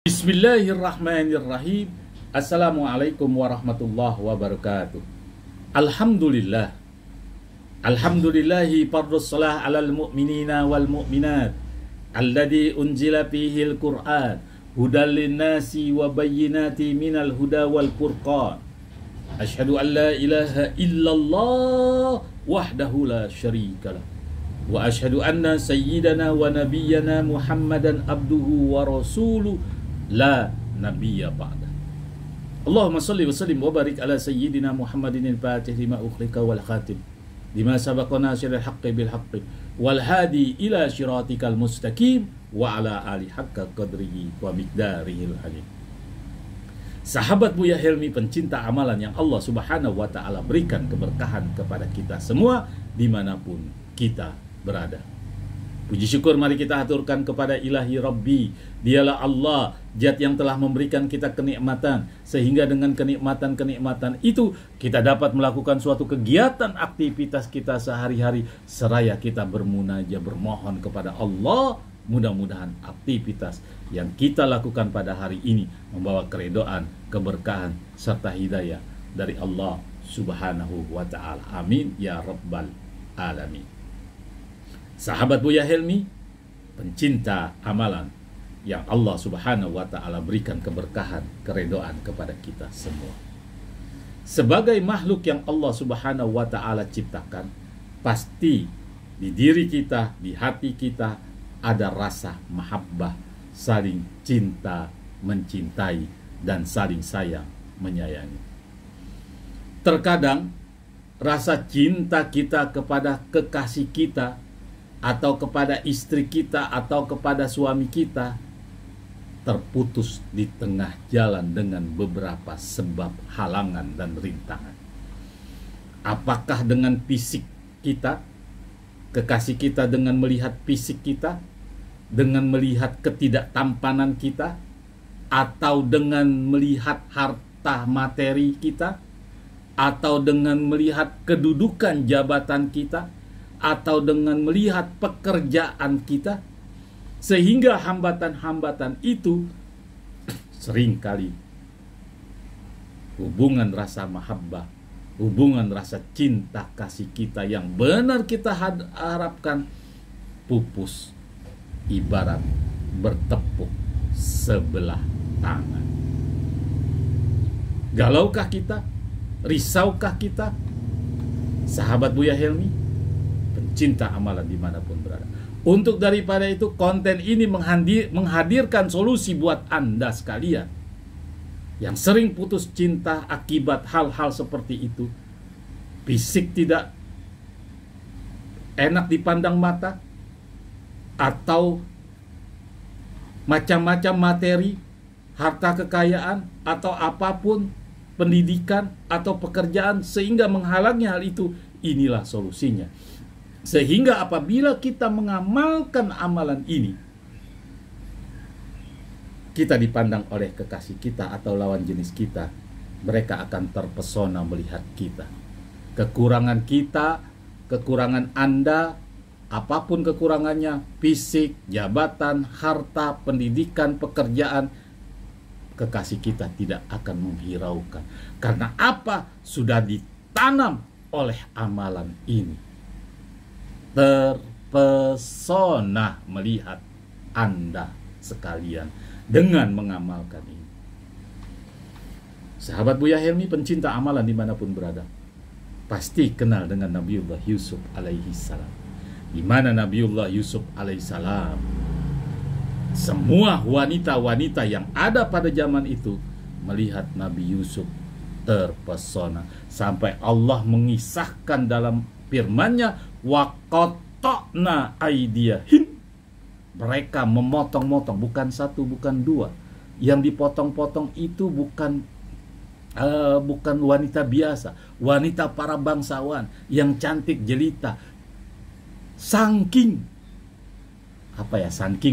Bismillahirrahmanirrahim. Assalamualaikum warahmatullahi wabarakatuh. Alhamdulillah. Alhamdulillahi fardus salah alal mu'minina wal mu'minat alladhi unzila fihi al-Qur'an hudal linnasi wa bayyinati minal huda wal furqan. Asyhadu an la ilaha illallah wahdahu la syarika lah. Wa asyhadu anna sayyidana wa nabiyyana Muhammadan abduhu wa rasuluh la nabiyya ba'da. Allahumma salli wa sallim wa barik ala sayyidina Muhammadin al-fatih lima ukhliqa wal khatim lima sabaqa nasiril haqqi bil haqqi wal hadi ila syiratikal mustaqim wa ala ali haqqa qadrihi wa miqdarihil alim. Sahabat Buya Helmi, pencinta amalan yang Allah Subhanahu wa ta'ala berikan keberkahan kepada kita semua dimanapun kita berada. Puji syukur mari kita aturkan kepada Ilahi Rabbi. Dialah Allah, Zat yang telah memberikan kita kenikmatan, sehingga dengan kenikmatan-kenikmatan itu kita dapat melakukan suatu kegiatan aktivitas kita sehari-hari seraya kita bermunajat, bermohon kepada Allah. Mudah-mudahan aktivitas yang kita lakukan pada hari ini membawa keridhaan, keberkahan serta hidayah dari Allah Subhanahu wa ta'ala. Amin ya rabbal alamin. Sahabat Buya Helmi, pencinta amalan yang Allah Subhanahu wa ta'ala berikan keberkahan, keridhaan kepada kita semua. Sebagai makhluk yang Allah Subhanahu wa ta'ala ciptakan, pasti di diri kita, di hati kita ada rasa mahabbah, saling cinta, mencintai, dan saling sayang, menyayangi. Terkadang rasa cinta kita kepada kekasih kita, atau kepada istri kita, atau kepada suami kita terputus di tengah jalan dengan beberapa sebab halangan dan rintangan. Apakah dengan fisik kita, kekasih kita dengan melihat fisik kita, dengan melihat ketidaktampanan kita, atau dengan melihat harta materi kita, atau dengan melihat kedudukan jabatan kita, atau dengan melihat pekerjaan kita, sehingga hambatan-hambatan itu seringkali hubungan rasa mahabbah, hubungan rasa cinta kasih kita yang benar kita harapkan pupus ibarat bertepuk sebelah tangan. Galaukah kita? Risaukah kita? Sahabat Buya Helmi, pencinta amalan dimanapun berada. Untuk daripada itu, konten ini menghadirkan solusi buat Anda sekalian yang sering putus cinta akibat hal-hal seperti itu. Fisik tidak enak dipandang mata, atau macam-macam materi, harta kekayaan, atau apapun, pendidikan atau pekerjaan, sehingga menghalangi hal itu. Inilah solusinya. Sehingga apabila kita mengamalkan amalan ini, kita dipandang oleh kekasih kita atau lawan jenis kita, mereka akan terpesona melihat kita. Kekurangan kita, kekurangan Anda, apapun kekurangannya, fisik, jabatan, harta, pendidikan, pekerjaan, kekasih kita tidak akan menghiraukan. Karena apa? Sudah ditanam oleh amalan ini. Terpesona melihat Anda sekalian dengan mengamalkan ini. Sahabat Buya Helmi, pencinta amalan dimanapun berada, pasti kenal dengan Nabiullah Yusuf alaihi salam. Di mana Nabiullah Yusuf alaihi salam, semua wanita-wanita yang ada pada zaman itu melihat Nabi Yusuf terpesona, sampai Allah mengisahkan dalam firman-Nya, waqatta'na aydiyahim, mereka memotong-motong, bukan satu, bukan dua. Yang dipotong-potong itu bukan wanita biasa, wanita para bangsawan yang cantik jelita. Saking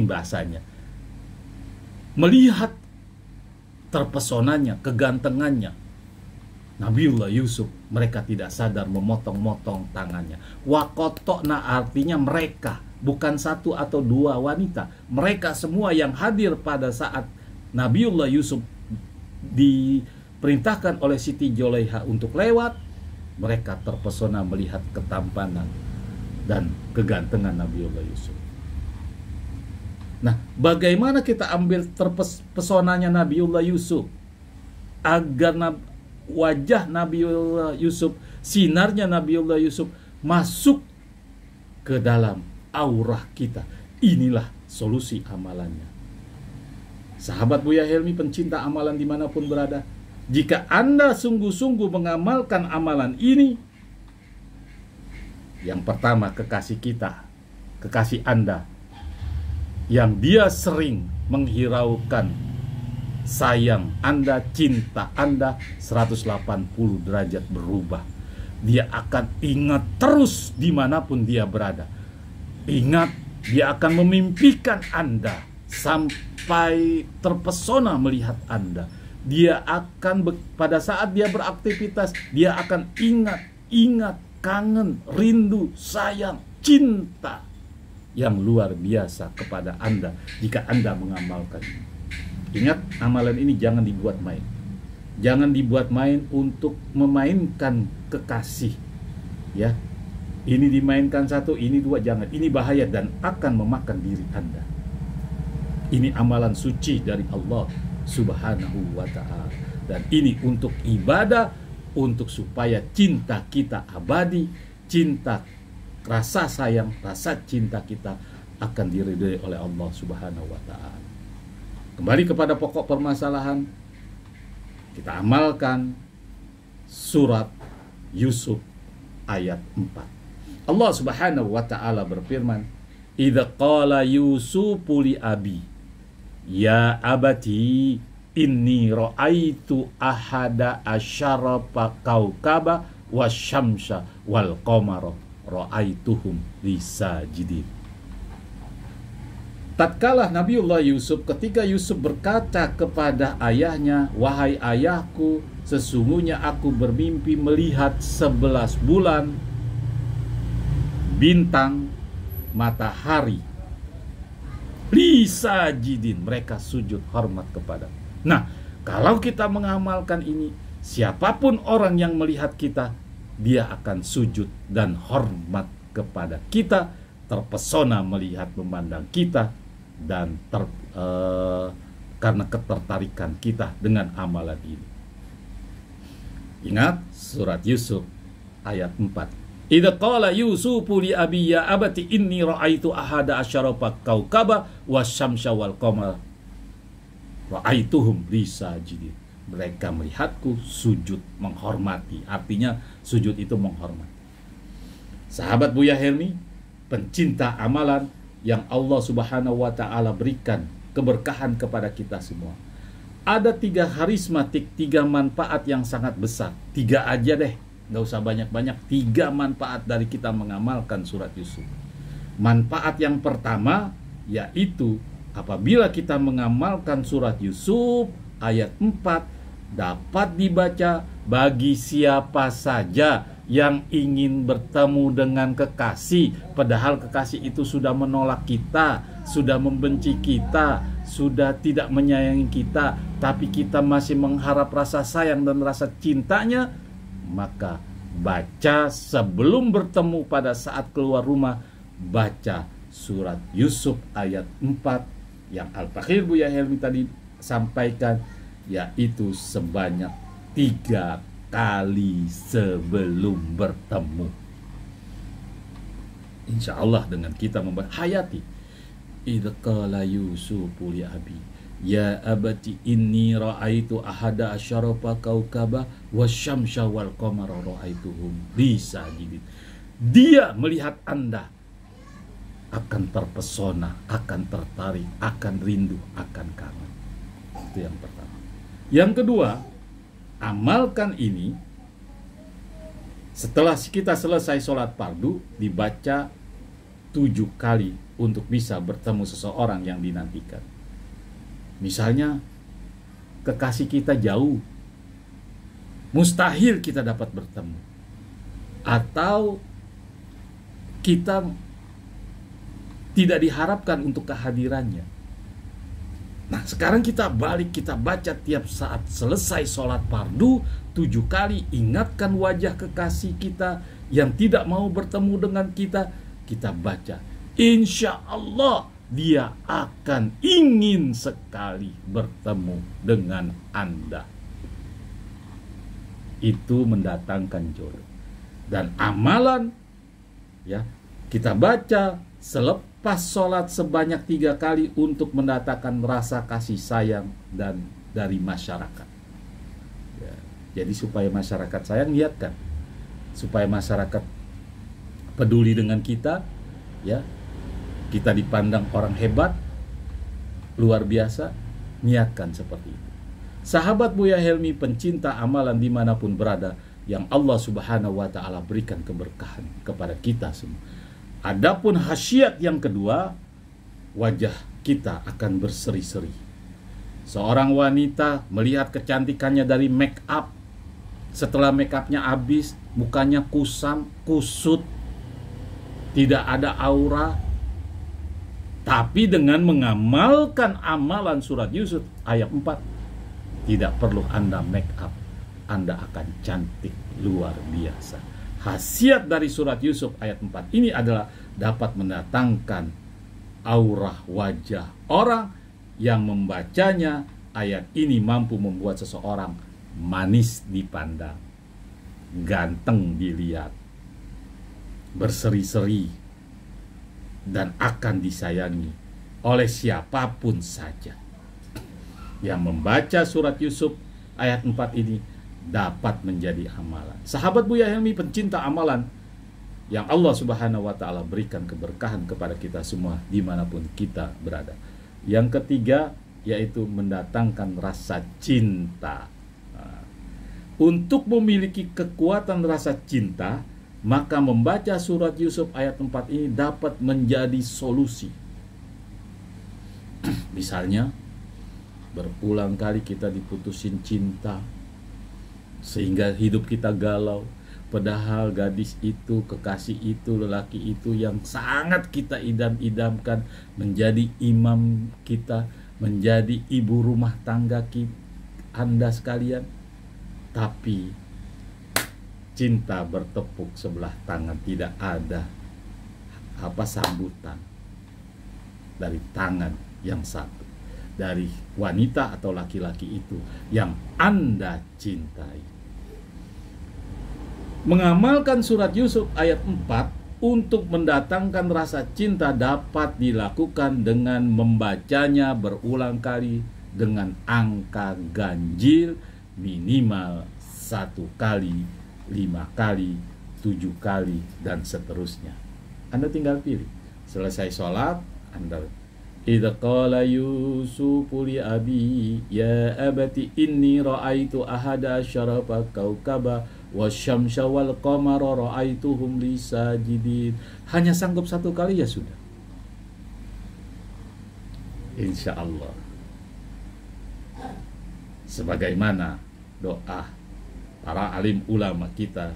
bahasanya, melihat terpesonanya, kegantengannya Nabiullah Yusuf, mereka tidak sadar memotong-motong tangannya. Waqatta'na artinya mereka, bukan satu atau dua wanita. Mereka semua yang hadir pada saat Nabiullah Yusuf diperintahkan oleh Siti Zulaikha untuk lewat, mereka terpesona melihat ketampanan dan kegantengan Nabiullah Yusuf. Nah, bagaimana kita ambil terpesonanya Nabiullah Yusuf agar wajah Nabiullah Yusuf, sinarnya Nabiullah Yusuf masuk ke dalam aurah kita? Inilah solusi amalannya. Sahabat Buya Helmi, pencinta amalan dimanapun berada, jika Anda sungguh-sungguh mengamalkan amalan ini, yang pertama kekasih kita, kekasih Anda, yang dia sering menghiraukan sayang Anda, cinta Anda 180 derajat berubah. Dia akan ingat terus dimanapun dia berada. Ingat, dia akan memimpikan Anda sampai terpesona melihat Anda. Dia akan pada saat dia beraktivitas, dia akan ingat, kangen, rindu, sayang, cinta yang luar biasa kepada Anda jika Anda mengamalkan. Ingat, amalan ini jangan dibuat main. Jangan dibuat main untuk memainkan kekasih. Ya, ini dimainkan satu, ini dua, jangan. Ini bahaya dan akan memakan diri Anda. Ini amalan suci dari Allah Subhanahu wa ta'ala. Dan ini untuk ibadah, untuk supaya cinta kita abadi, cinta, rasa sayang, rasa cinta kita akan diridhoi oleh Allah Subhanahu wa ta'ala. Kembali kepada pokok permasalahan, kita amalkan surat Yusuf ayat 4. Allah Subhanahu wa ta'ala berfirman, "Idza qala Yusufu li abi, ya abati inni ra'aitu ahada asyara kaukaba wasyamsa wal qamara ra'aituhum lisajidin." Tatkala Nabiullah Yusuf, ketika Yusuf berkata kepada ayahnya, "Wahai ayahku, sesungguhnya aku bermimpi melihat 11 bulan, bintang, matahari, lisajidin," mereka sujud hormat kepada. Nah, kalau kita mengamalkan ini, siapapun orang yang melihat kita, dia akan sujud dan hormat kepada kita, terpesona melihat memandang kita, dan karena ketertarikan kita dengan amalan ini. Ingat surat Yusuf ayat 4. Idza qala Yusufu li abi ya abati inni ra'aitu ahada asyara kaukaba wasyamsa wal qamara ra'aituhum lisajidin. Mereka melihatku sujud menghormati. Artinya sujud itu menghormati. Sahabat Buya Helmi, pencinta amalan yang Allah Subhanahu wa ta'ala berikan keberkahan kepada kita semua. Ada 3 karismatik, 3 manfaat yang sangat besar. 3 aja deh, nggak usah banyak-banyak. 3 manfaat dari kita mengamalkan surat Yusuf. Manfaat yang pertama yaitu apabila kita mengamalkan surat Yusuf ayat 4, dapat dibaca bagi siapa saja yang ingin bertemu dengan kekasih, padahal kekasih itu sudah menolak kita, sudah membenci kita, sudah tidak menyayangi kita, tapi kita masih mengharap rasa sayang dan rasa cintanya, maka baca sebelum bertemu pada saat keluar rumah, baca surat Yusuf ayat 4 yang Al-Fakhir Buya Helmi tadi sampaikan, yaitu sebanyak 3 kali sebelum bertemu. Insya Allah dengan kita hayati idza qala Yusufu li abi ya abati inni ra'aitu ahada asyara kaukaba wasyamsa wal qamara ra'aituhum lisajidin. Dia melihat Anda akan terpesona, akan tertarik, akan rindu, akan kangen. Itu yang pertama. Yang kedua, amalkan ini setelah kita selesai sholat fardu, dibaca 7 kali untuk bisa bertemu seseorang yang dinantikan. Misalnya kekasih kita jauh, mustahil kita dapat bertemu, atau kita tidak diharapkan untuk kehadirannya. Nah, sekarang kita balik, kita baca tiap saat selesai sholat fardu 7 kali. Ingatkan wajah kekasih kita yang tidak mau bertemu dengan kita. Kita baca, insya Allah dia akan ingin sekali bertemu dengan Anda. Itu mendatangkan jodoh. Dan amalan, ya, kita baca selepas sholat sebanyak 3 kali untuk mendatangkan rasa kasih sayang dan dari masyarakat. Ya, jadi supaya masyarakat sayang, lihatkan, supaya masyarakat peduli dengan kita, ya, kita dipandang orang hebat, luar biasa, niatkan seperti itu. Sahabat Buya Helmi, pencinta amalan dimanapun berada, yang Allah Subhanahu wa Ta'ala berikan keberkahan kepada kita semua. Adapun khasiat yang kedua, wajah kita akan berseri-seri. Seorang wanita melihat kecantikannya dari make up, setelah make upnya habis, mukanya kusam, kusut, tidak ada aura. Tapi dengan mengamalkan amalan surat Yusuf ayat 4, tidak perlu Anda make up, Anda akan cantik luar biasa. Khasiat dari surat Yusuf ayat 4 ini adalah dapat mendatangkan aura wajah orang yang membacanya. Ayat ini mampu membuat seseorang manis dipandang, ganteng dilihat, berseri-seri, dan akan disayangi oleh siapapun saja. Yang membaca surat Yusuf ayat 4 ini dapat menjadi amalan. Sahabat Buya Helmi, pencinta amalan yang Allah Subhanahu wa Ta'ala berikan keberkahan kepada kita semua dimanapun kita berada. Yang ketiga, yaitu mendatangkan rasa cinta. Untuk memiliki kekuatan rasa cinta, maka membaca surat Yusuf ayat 4 ini dapat menjadi solusi. Misalnya, berulang kali kita diputusin cinta, sehingga hidup kita galau. Padahal gadis itu, kekasih itu, lelaki itu yang sangat kita idam-idamkan menjadi imam kita, menjadi ibu rumah tangga kita, Anda sekalian. Tapi cinta bertepuk sebelah tangan, tidak ada sambutan dari tangan yang satu, dari wanita atau laki-laki itu yang Anda cintai. Mengamalkan surat Yusuf ayat 4 untuk mendatangkan rasa cinta dapat dilakukan dengan membacanya berulang kali dengan angka ganjil minimal 1 kali, 5 kali, 7 kali, dan seterusnya. Anda tinggal pilih. Selesai sholat, Anda idza qala Yusufu li abi ya abati inni ra'aitu ahada asyarafa kaukaba wasyamsa wal qamara ra'aituhum li sajidin. Hanya sanggup 1 kali ya sudah. Insya Allah. Sebagaimana doa para alim ulama kita,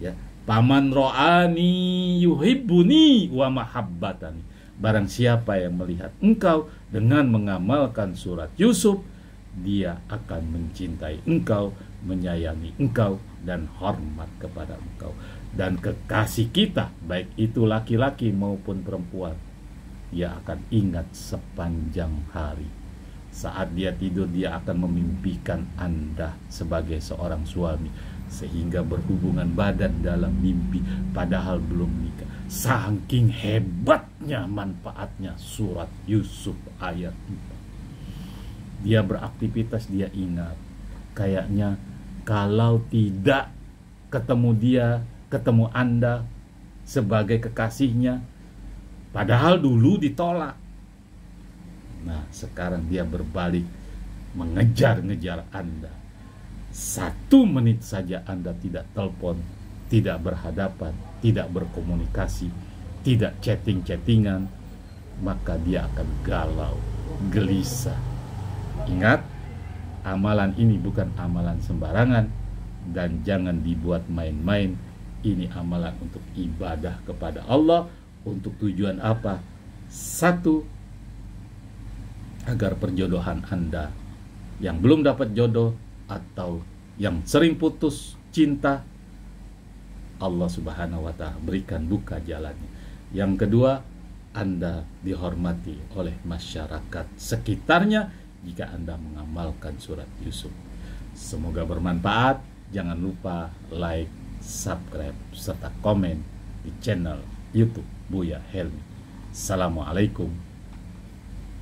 ya, paman ro'ani yuhibbuni wa mahabbatani. Barang siapa yang melihat engkau dengan mengamalkan surat Yusuf, dia akan mencintai engkau, menyayangi engkau, dan hormat kepada engkau. Dan kekasih kita, baik itu laki-laki maupun perempuan, dia akan ingat sepanjang hari. Saat dia tidur, dia akan memimpikan Anda sebagai seorang suami, sehingga berhubungan badan dalam mimpi padahal belum nikah. Saking hebatnya manfaatnya surat Yusuf ayat 4. Dia beraktivitas, dia ingat. Kayaknya kalau tidak ketemu dia, ketemu Anda sebagai kekasihnya, padahal dulu ditolak. Nah, sekarang dia berbalik mengejar-ngejar Anda. 1 menit saja Anda tidak telepon, tidak berhadapan, tidak berkomunikasi, tidak chatting-chattingan, maka dia akan galau, gelisah. Ingat, amalan ini bukan amalan sembarangan, dan jangan dibuat main-main. Ini amalan untuk ibadah kepada Allah. Untuk tujuan apa? 1, agar perjodohan Anda yang belum dapat jodoh atau yang sering putus cinta, Allah Subhanahu wa Ta'ala berikan buka jalannya. Yang kedua, Anda dihormati oleh masyarakat sekitarnya jika Anda mengamalkan surat Yusuf. Semoga bermanfaat. Jangan lupa like, subscribe, serta komen di channel YouTube Buya Helmi. Assalamualaikum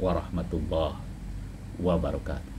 warahmatullahi wabarakatuh.